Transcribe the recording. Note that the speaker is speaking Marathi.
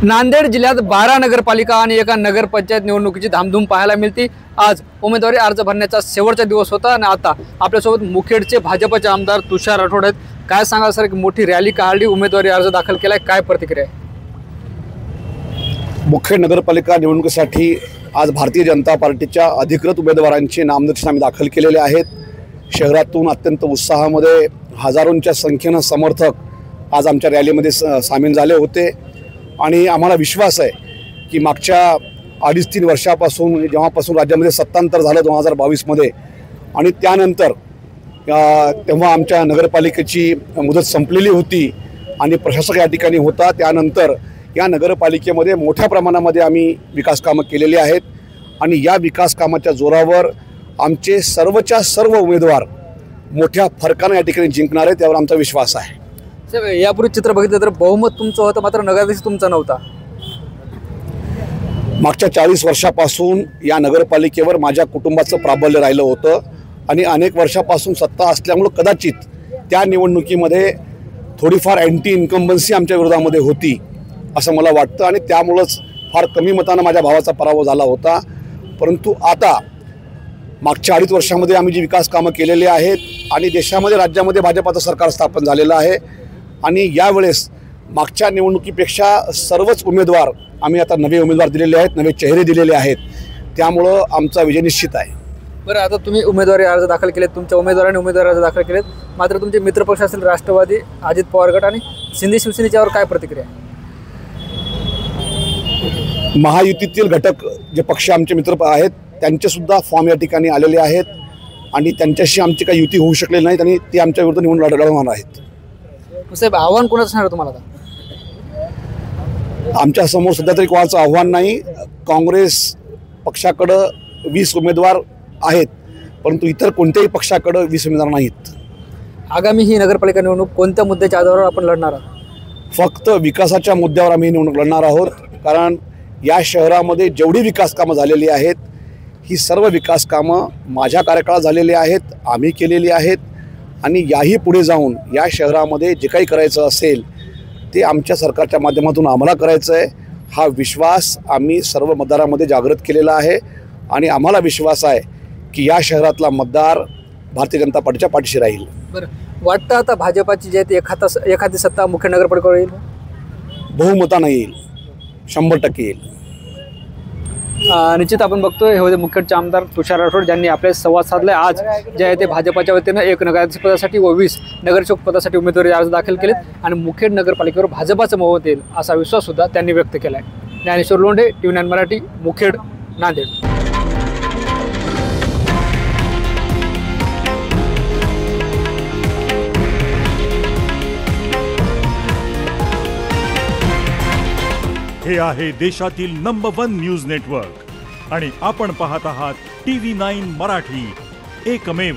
नांदेड जिल्ह्यात 12 नगरपालिका आणि एका नगरपंचायत निवडणुकीची धामधूम पाहायला मिळते। आज उमेदवारी अर्ज भरण्याचा शेवटचा दिवस होता आणि आता आपल्यासोबत मुखेडचे भाजपचे आमदार तुषार राठोड आहेत। काय सांगाल सर, एक मोठी रॅली काढली, उमेदवारी अर्ज दाखल केलाय, काय प्रतिक्रिया आहे? मुखेड नगरपालिका निवडणुकीसाठी आज भारतीय जनता पार्टीच्या अधिकृत उमेदवारांची नामनिर्देशन आम्ही दाखल केलेले आहेत। शहरातून अत्यंत उत्साहामध्ये हजारोंच्या संख्येने समर्थक आज आमच्या रॅलीमध्ये सामील झाले होते आणि आम्हाला विश्वास आहे की मागच्या 2.5-3 वर्षापासून जेव्हापासून राज्यामध्ये सत्तांतर झालं 2022 मध्ये आणि त्यानंतर तेव्हा आमच्या नगरपालिकेची मुदत संपलेली होती आणि प्रशासक या ठिकाणी होता। त्यानंतर या नगरपालिकेमध्ये मोठ्या प्रमाणामध्ये आम्ही विकास कामं केलेली आहेत आणि या विकास कामाच्या जोरावर आमचे सर्वच्या सर्व उमेदवार मोठ्या फरकाने या ठिकाणी जिंकणार आहेत, त्यावर आमचा विश्वास आहे। यापूर्वी चित्र बघितलं तर बहुमत तुमचं होतं, मात्र नगराध्यक्ष तुमचा नव्हता। मागच्या 40 वर्षापासून या नगरपालिकेवर माझ्या कुटुंबाचं प्राबल्य राहिलं होतं आणि अनेक वर्षापासून सत्ता असल्यामुळे कदाचित त्या निवडणुकीमध्ये थोडीफार अँटी इन्कम्बन्सी आमच्या विरोधामध्ये होती असं मला वाटतं आणि त्यामुळंच फार कमी मतानं माझ्या भावाचा पराभव झाला होता। परंतु आता मागच्या 2.5 वर्षामध्ये आम्ही जी विकास कामं केलेली आहेत आणि देशामध्ये राज्यामध्ये भाजपाचं सरकार स्थापन झालेलं आहे आणि यावेळेस मागच्या निवडणुकीपेक्षा सर्वच उमेदवार आम्ही आता नवे उमेदवार दिलेले आहेत, नवे चेहरे दिलेले आहेत, त्यामुळं आमचा विजय निश्चित आहे। बरं, आता तुम्ही उमेदवारी अर्ज दाखल केलेत, तुमच्या उमेदवारांनी उमेदवारी अर्ज दाखल केलेत, मात्र तुमचे मित्रपक्ष असतील राष्ट्रवादी, अजित पवार गट आणि शिंदे शिवसेनेच्यावर काय प्रतिक्रिया आहे? महायुतीतील घटक जे पक्ष आमचे मित्र आहेत त्यांचेसुद्धा फॉर्म या ठिकाणी आलेले आहेत आणि त्यांच्याशी आमची काही युती होऊ शकलेली नाही आणि ते आमच्या विरुद्ध निवडणूक लढवणार आहेत। साहेब, आव्हान कोणाचं असणार तुम्हाला? आता आमच्या समोर सध्या तरी कोणाचं आव्हान नाही। काँग्रेस पक्षाकडं 20 उमेदवार आहेत, परंतु इतर कोणत्याही पक्षाकडं 20 उमेदवार नाहीत। आगामी ही नगरपालिका निवडणूक कोणत्या मुद्द्याच्या आधारावर आपण लढणार आहात? फक्त विकासाच्या मुद्द्यावर आम्ही ही निवडणूक लढणार आहोत, कारण या शहरामध्ये जेवढी विकास कामं झालेली आहेत ही सर्व विकास कामं माझ्या कार्यकाळात झालेली आहेत, आम्ही केलेली आहेत आणि याही पुढे जाऊन या शहरामध्ये जे काही करायचं असेल ते आमच्या सरकारच्या माध्यमातून आम्हाला करायचं आहे। हा विश्वास आम्ही सर्व मतदारांमध्ये जागृत केलेला आहे आणि आम्हाला विश्वास आहे की या शहरातला मतदार भारतीय जनता पार्टीच्या पाठीशी राहील। बरं, वाटतं आता भाजपाची जे एखादी सत्ता मुख्य नगरपालिकेवर येईल? बहुमतानं येईल, 100% येईल। निश्चित आपण बघतोय हे होते मुखेडचे आमदार तुषार राठोड, ज्यांनी आपले संवाद साधले। आज जे आहे ते भाजपाच्या वतीनं 1 नगराध्यक्ष पदासाठी व 20 नगरसेवक पदासाठी उमेदवारी अर्ज दाखल केलेत आणि मुखेड नगरपालिकेवर भाजपाचं मत येईल असा विश्वास सुद्धा त्यांनी व्यक्त केला आहे। ज्ञानेश्वर लोंढे, TV9 मराठी, मुखेड, नांदेड। हे आहे देशातील नंबर 1 न्यूज नेटवर्क आणि आपण पाहत आहात TV9 मराठी, एकमेव।